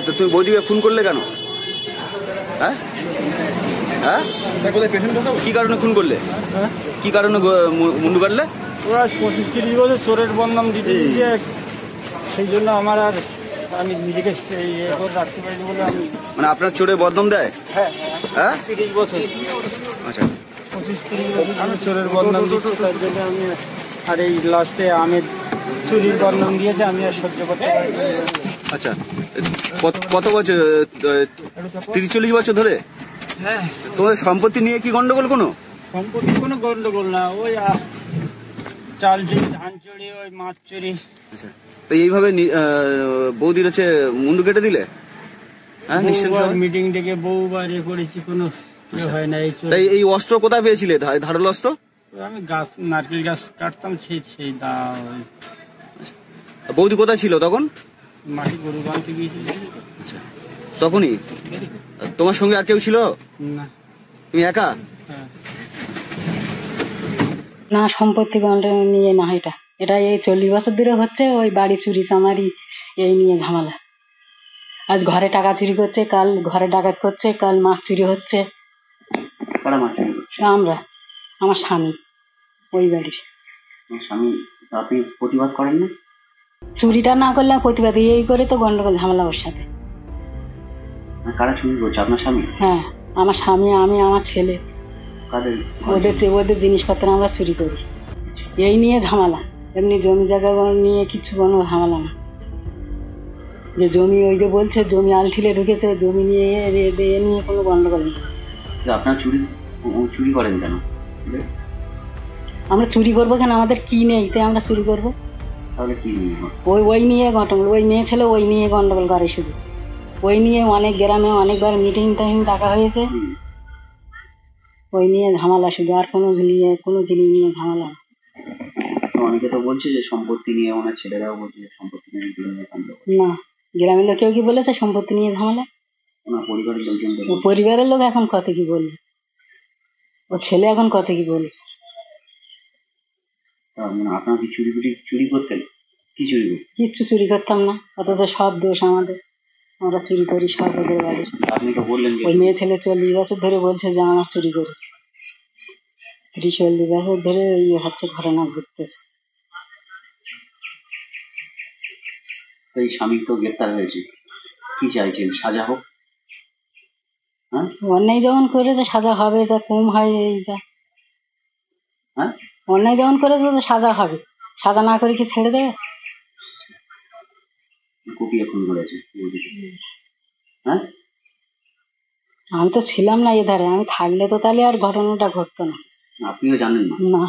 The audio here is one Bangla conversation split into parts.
তো তুমি বৌদিকে ফোন করলে কেন? হ্যাঁ হ্যাঁ, কি কারণে খুন করলে? কি কারণে মুন্ডু কাটলে? ওরা 25-30 বছর চোরের বদনাম দিতে দিতে, সেই জন্য আমার আর আমি নিজেকে ইয়ে করে রাখতে পারিনি বলে আমি। মানে আপনার চোরের বদনাম দেয়? হ্যাঁ হ্যাঁ, 30 বছর। আচ্ছা, 25-30 বছর আমি চোরের বদনাম দিচ্ছি, তার জন্য আমি আর এই লাস্টে আমি চুরির বদনাম দিয়েছে, আমি আর সহ্য করতে পারি। আচ্ছা, কত বছর? 30-40 বছর ধরে? হ্যাঁ। তোমাদের সম্পত্তি নিয়ে কি গন্ডগোল? কোনো সম্পত্তি কোনো গন্ডগোল না, ওই চাল চুরি, ধান চুরি, ওই মাছ চুরি। আচ্ছা, তো এইভাবে বৌদির হচ্ছে মুন্ডু কেটে দিলে? হ্যাঁ, মিটিং ডেকে বহুবার এ করেছি, কোনো হয় না। তাই এই অস্ত্র কোথায় পেয়েছিলে, ধারালো অস্ত্র? আমি গাছ, নারকেল গাছ কাটতাম, সেই দা। বৌদি কোথায় ছিল তখন? মাটি গরু বাঁধতে গিয়েছিল। আচ্ছা, তখনই তোমার সঙ্গে আর কেউ ছিল না? তুমি একা? না, সম্পত্তি বন্টন নিয়ে না, এটা এই 40 বছর ধরে হচ্ছে। ওই বাড়ি চুরি চামারি এই নিয়ে ঝামেলা। আজ ঘরে টাকা চুরি করছে, কাল ঘরে ডাকাত করছে, কাল মাছ চুরি হচ্ছে। আমরা, আমার স্বামী ওই বাড়ির। আপনি প্রতিবাদ করেন না? চুরিটা না করলে প্রতিবাদ, এই করে তো গন্ডগোল ঝামেলা ওর সাথে। কারা চুরি করছে? আপনার স্বামী? হ্যাঁ, আমার স্বামী, আমি, আমার ছেলে। ওদের জিনিসপত্র আমরা চুরি করি, এই নিয়ে ঝামেলা। এমনি জমি জায়গা নিয়ে কিছু কোনো ঝামেলা না। যে জমি, ওই যে বলছে জমি আলঠিলে ঢুকেছে, জমি নিয়ে এ নিয়ে কোনো গন্ডগোল নেই। আপনারা চুরি করেন কেন? আমরা চুরি করবো কেন? আমাদের কি নেই তাই আমরা চুরি করবো? তাহলে কি নিয়ে? ওই নিয়ে গন্ডগোল। ওই মেয়ে ছেলে ওই নিয়ে গন্ডগোল করে শুধু। ওই নিয়ে অনেক গ্রামে অনেকবার মিটিং টাইম ডাকা হয়েছে, ওই নিয়ে ঝামেলা শুধু, আর কোনো জিনিস নিয়ে ঝামেলা না। অনেকে তো বলছে যে সম্পত্তি নিয়ে, অনেক ছেলেরাও বলছে যে সম্পত্তি নিয়ে। না, গ্রামের লোক কেউ কি বলেছে সম্পত্তি নিয়ে ঝামেলা? পরিবারের লোকজন, পরিবারের লোক এখন কত কি বলবে, ও ছেলে এখন কত কি বলবে। আপনারা কি চুরি করতেন? কি চুরি করতেন? কিচ্ছু চুরি করতাম না, অথচ সব দোষ আমাদের। আমরা চুরি করি সব ওদের বাড়ি। আপনি তো বললেন ওই মেয়ে ছেলে 40 বছর ধরে বলছে যে আমরা চুরি করি। 30-40 বছর ধরে ইয়ে হচ্ছে, ঘটনা ঘটতেছে। এই স্বামী তো গ্রেপ্তার হয়েছে, কি চাইছেন? সাজা হোক? হ্যাঁ, অন্যায় যখন করেছে সাজা হবে, তা কম হয় এই যা। হ্যাঁ, অন্যায় যখন করেছে তো সাজা হবে, সাজা না করে কি ছেড়ে দেবে? কুপিয়ে খুন করেছে। হ্যাঁ, আমি তো ছিলাম না এধারে, আমি থাকলে তো তাহলে আর ঘটনাটা ঘটতো না। আপনিও জানেন না? না,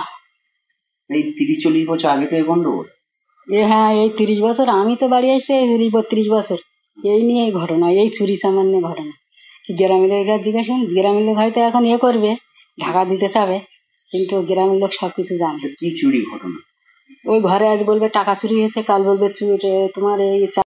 এই 30-40 বছর আগে তো এই গন্ডগোল। হ্যাঁ, এই 30 বছর আমি তো বাড়ি আসছি, এই 32 বছর এই নিয়ে ঘটনা, এই চুরি চামার নিয়ে ঘটনা। গ্রামের লোকের জিজ্ঞাসা, গ্রামের লোক হয়তো এখন করবে, ঢাকা দিতে চাবে, কিন্তু গ্রামের লোক সবকিছু জানবে। কি চুরি ঘটনা? ওই ঘরে আজ বলবে টাকা চুরি হয়েছে, কাল বলবে তোমার এই